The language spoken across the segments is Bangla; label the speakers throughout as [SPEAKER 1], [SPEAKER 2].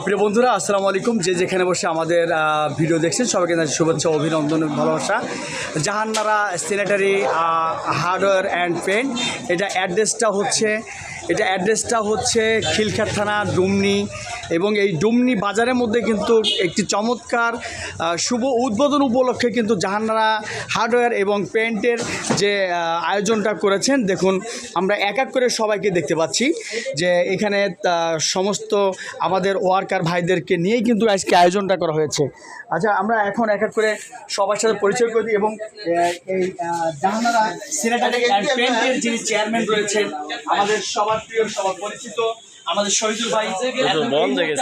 [SPEAKER 1] প্রিয় বন্ধুরা, আসসালামু আলাইকুম। যে যেখানে বসে আমাদের ভিডিও দেখছেন সবাইকে শুভেচ্ছা, অভিনন্দন, ভালোবাসা। Jahanara sanitary hardware and paint, এটা অ্যাড্রেসটা হচ্ছে খিলক্ষেত থানা, ডুমনি। এবং এই ডুমনি বাজারের মধ্যে কিন্তু একটি চমৎকার শুভ উদ্বোধন উপলক্ষে কিন্তু জাহানারা হার্ডওয়্যার এবং পেন্টের যে আয়োজনটা করেছেন, দেখুন আমরা এক এক করে সবাইকে দেখতে পাচ্ছি যে এখানে সমস্ত আমাদের ওয়ার্কার ভাইদেরকে নিয়েই কিন্তু আজকে আয়োজনটা করা হয়েছে। আচ্ছা, আমরা এখন এক এক করে সবার সাথে পরিচয় করে দিই। এবং এই জাহানারা স্যানিটারি অ্যান্ড পেন্টের যিনি চেয়ারম্যান রয়েছেন, আমাদের সবার প্রিয়, সবার পরিচিত আমাদের শহীদুল ভাই,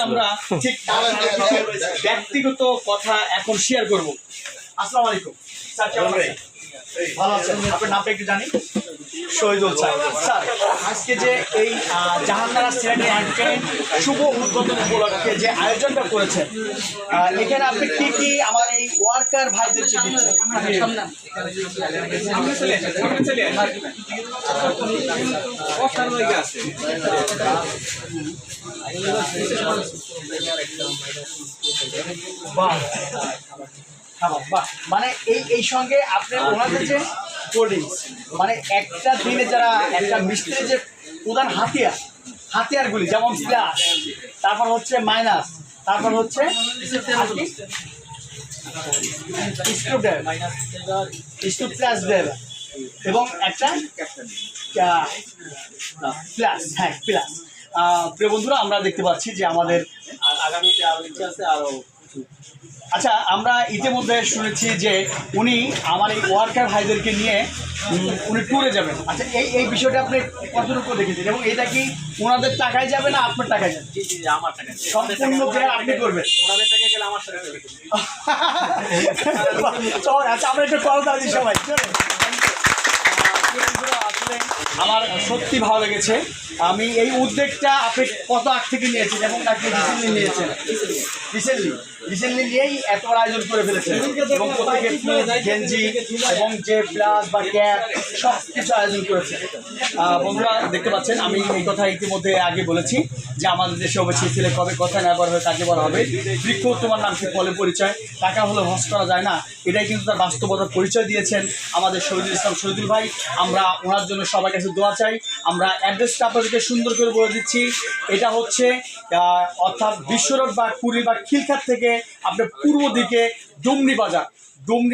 [SPEAKER 1] আমরা ঠিক ব্যক্তিগত কথা এখন শেয়ার করবো। আসসালামু আলাইকুম স্যার, কেমন আছেন? ভালো আছেন? আপনার নামটা একটু জানি। শহীদুল স্যার। স্যার, আজকে যে এই জাহানারা স্যানিটারি অ্যান্ড পেন্ট শুভ উদ্বোধন উপলক্ষে যে আয়োজনটা করেছেন, এখানে আপনি কি কি আমার এই ওয়ার্কার ভাইদেরকে দিচ্ছেন? মানে এই সঙ্গে আপনার ওনাদের যে কোল্ড ড্রিঙ্কস, মানে একটা দিনে যারা একটা মিস্ত্রির যে প্রধান হাতিয়ারগুলি, যেমন প্লাস, তারপর হচ্ছে মাইনাস, তারপর হচ্ছে প্লাস এবং একটা প্লাস। হ্যাঁ, প্লাস। প্রিয় বন্ধুরা, আমরা দেখতে পাচ্ছি যে আমাদের আগামীতে আরও ইচ্ছা আছে আরও। আচ্ছা, আমরা ইতিমধ্যে শুনেছি যে উনি আমার এই ওয়ার্কার ভাইদেরকে নিয়ে উনি ট্যুরে যাবেন। আচ্ছা, এই বিষয়টা আপনি কতটুকু দেখেছেন এবং এটা কি ওনাদের টাকায় যাবে না আপনার টাকায় যাবে? আমার টাকায় সম্পূর্ণ কেয়ার আপনি করবেন। ওনাদের টাকায় গেলে আমার সাথে আচ্ছা, আমরা একটু কথা দিই সবাই। আসলে আমার সত্যি ভালো লেগেছে। আমি এই উদ্যোগটা আপনি কত আগ থেকে নিয়েছেন এবং নাকি রিসেন্টলি নিয়েছেন? রিসেন্টলি নিয়েই এত বড় আয়োজন করে ফেলেছেন এবং প্রত্যেকে গেঞ্জি এবং যে প্লাস বা ক্যাপ সব কিছু আয়োজন করেছে। বন্ধুরা দেখতে পাচ্ছেন, আমি এই কথা ইতিমধ্যে আগে বলেছি যে আমাদের দেশে অবশ্যই ছেলে কবে কথা না বলা হয় কাজে বলা হবে। বৃক্ষ তোমার নাম কি ফলে পরিচয়, টাকা হলে হস করা যায় না, এটাই কিন্তু তার বাস্তবতার পরিচয় দিয়েছেন আমাদের শহীদুল ভাই। আমরা ওনার জন্য সবার কাছে দোয়া চাই। আমরা অ্যাড্রেসটা আপনাদেরকে সুন্দর করে বলে দিচ্ছি। এটা হচ্ছে অর্থাৎ বিশ্ব রোড বা কুড়িবাগ খিলক্ষেত থেকে আপনার পূর্ব দিকে ডুমনি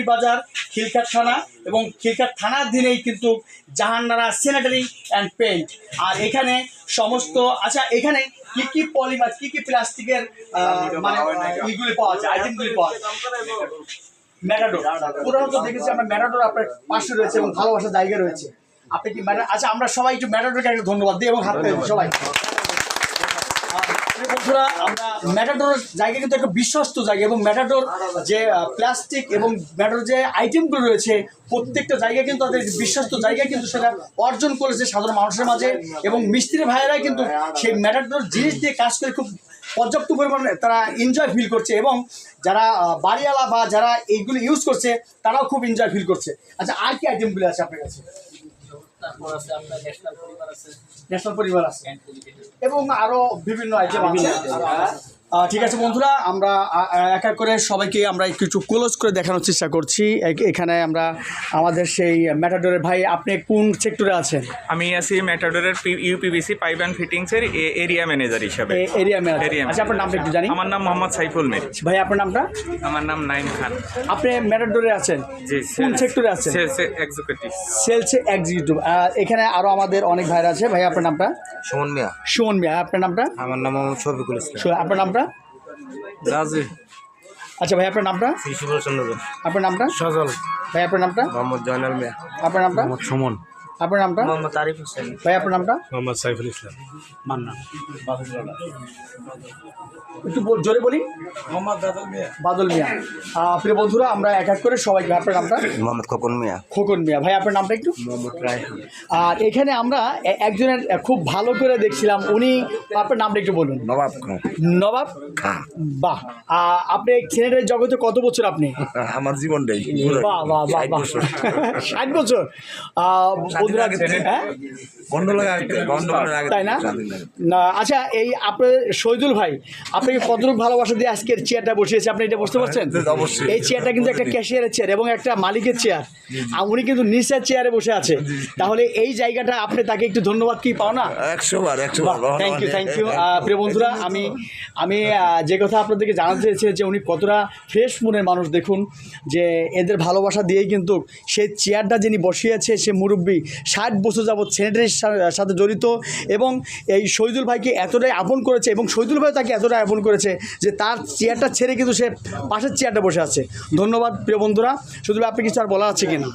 [SPEAKER 1] বাজার খিলক্ষেত থানা, এবং খিলক্ষেত থানার দিনেই কিন্তু জাহানারা স্যানিটারি অ্যান্ড পেন্ট। আর এখানে সমস্ত, আচ্ছা, এখানে কি কি পলিমার, কি কি প্লাস্টিকের মানে এইগুলি পাওয়া যায়, আইটেমগুলি পাওয়া যায়? ম্যাটাডোর প্রধানত দেখেছি আমরা, ম্যাটাডোর আপনার পাশে রয়েছে এবং ভালোবাসার জায়গা রয়েছে। আপনি কি আচ্ছা, আমরা সবাই একটু ম্যাটাডোরকে একটা ধন্যবাদ দিই এবং হাত পেয়ে সবাই। বন্ধুরা, আমরা ম্যাটাডোর জায়গা কিন্তু একটা বিশ্বস্ত জায়গা, এবং ম্যাটাডোর যে প্লাস্টিক এবং ম্যাটাডোর যে আইটেমগুলো রয়েছে প্রত্যেকটা জায়গায় কিন্তু তাদের বিশ্বস্ত জায়গায় কিন্তু সেটা অর্জন করেছে সাধারণ মানুষের মাঝে। এবং মিস্ত্রি ভাইয়েরাই কিন্তু সেই ম্যাটাডোর জিনিস দিয়ে কাজ করে খুব পর্যাপ্ত পরিমাণে তারা এনজয় ফিল করছে, এবং যারা বাড়িওয়ালা বা যারা এইগুলো ইউজ করছে তারাও খুব এনজয় ফিল করছে। আচ্ছা, আর কি আইটেমগুলো আছে আপনার কাছে? ন্যাশনাল পরিবার আছে এবং আরো বিভিন্ন আইটেম আছে। ঠিক আছে বন্ধুরা, আমরা এক এক করে সবাইকে আমরা কিছু ক্লোজ করে দেখানোর চেষ্টা করছি। এখানে আমরা আমাদের সেই ম্যাটাডোরের ভাই, আপনি কোন সেক্টরে আছেন?
[SPEAKER 2] আমি আছি ম্যাটাডোরের ইউপিবিসি পাইপ অ্যান্ড ফিটিংসের এরিয়া ম্যানেজার হিসাবে।
[SPEAKER 1] Area manager. আচ্ছা, আপনার নামটা একটু জানি।
[SPEAKER 2] আমার নাম মোহাম্মদ সাইফুল মির।
[SPEAKER 1] ভাই, আপনার নামটা?
[SPEAKER 2] আমার নাম নাইম খান।
[SPEAKER 1] আপনি ম্যাটাডোরে আছেন?
[SPEAKER 2] জি।
[SPEAKER 1] কোন সেক্টরে আছেন?
[SPEAKER 2] Sales executive.
[SPEAKER 1] Sales executive. এখানে আরো আমাদের অনেক ভাইরা আছে। ভাই, আপনার নামটা?
[SPEAKER 3] সুমন মিয়া।
[SPEAKER 1] আপনার নামটা?
[SPEAKER 3] আমার নাম মোহাম্মদ শফিকুল ইসলাম।
[SPEAKER 1] আপনার নামটা?
[SPEAKER 3] রাজি।
[SPEAKER 1] আচ্ছা ভাই, আপনার নামটা? আপনার নামটা?
[SPEAKER 3] সজল।
[SPEAKER 1] ভাই, আপনার নামটা?
[SPEAKER 3] মোহাম্মদ জয়নাল মিয়া।
[SPEAKER 1] আপনার নামটা?
[SPEAKER 3] মোহাম্মদ সুমন।
[SPEAKER 1] আপনার নামটা?
[SPEAKER 3] মোহাম্মদ আরিফ হোসেন।
[SPEAKER 1] ভাই, আপনার নামটা?
[SPEAKER 3] মোহাম্মদ সাইফুল ইসলাম।
[SPEAKER 1] মান্না। একটু জোরে বলি।
[SPEAKER 3] মোহাম্মদ
[SPEAKER 1] বাদল মিয়া। প্রিয় বন্ধুরা, আমরা এক এক করে সবাইকে, আপনার নামটা?
[SPEAKER 3] মোহাম্মদ খোকন মিয়া।
[SPEAKER 1] ভাই, আপনার নামটা একটু?
[SPEAKER 3] মোহাম্মদ রায়হান।
[SPEAKER 1] আর এখানে আমরা একজনের খুব ভালো করে দেখছিলাম, উনি, আপনার নামটা একটু বলুন। নবাব খাঁ। বাহ, আপনি স্যানিটারি জগতে কত বছর আপনি?
[SPEAKER 3] আমার জীবনটাই।
[SPEAKER 1] বাহ বাহ বাহ বাহ, 60 বছর। বন্ধুরা হ্যাঁ তাই না না আচ্ছা এই আপনার শহীদুল ভাই আপনাকে কতটুকু ভালোবাসা দিয়ে আজকের চেয়ারটা বসিয়েছে আপনি এটা বুঝতে পারছেন?
[SPEAKER 3] অবশ্যই।
[SPEAKER 1] এই চেয়ারটা কিন্তু একটা ক্যাশিয়ারের চেয়ার এবং একটা মালিকের চেয়ার আর উনি কিন্তু নিচের চেয়ারে বসে আছে তাহলে এই জায়গাটা আপনি তাকে একটু ধন্যবাদ কি পাও না?
[SPEAKER 3] 100 বার
[SPEAKER 1] থ্যাংক ইউ প্রিয় বন্ধুরা আমি যে কথা আপনাদেরকে জানাতে চেয়েছি যে উনি কতটা ফ্রেশ মনের মানুষ দেখুন যে এদের ভালোবাসা দিয়েই কিন্তু সেই চেয়ারটা যিনি বসিয়েছে সে মুরব্বী 60 বছর যাবৎ সেনেটারির সাথে জড়িত এবং এই শহীদুল ভাইকে এতটাই আপন করেছে এবং শহীদুল ভাই তাকে এতটাই আপন করেছে যে তার চেয়ারটা ছেড়ে কিন্তু সে পাশের চেয়ারটা বসে আছে। ধন্যবাদ প্রিয় বন্ধুরা। শহীদুল ভাই আপনি কিছু আর বলা আছে কিনা?